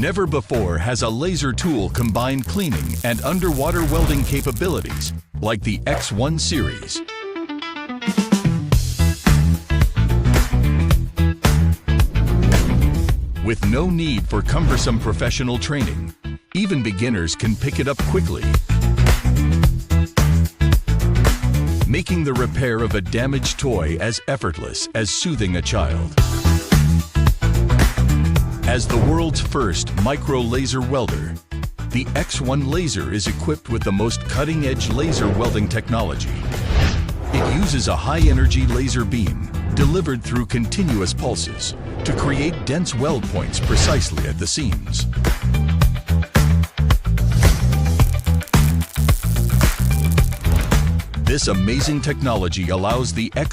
Never before has a laser tool combined cleaning and underwater welding capabilities like the X1 series. With no need for cumbersome professional training, even beginners can pick it up quickly, making the repair of a damaged toy as effortless as soothing a child. As the world's first micro-laser welder, the X1 laser is equipped with the most cutting-edge laser welding technology. It uses a high-energy laser beam delivered through continuous pulses to create dense weld points precisely at the seams. This amazing technology allows the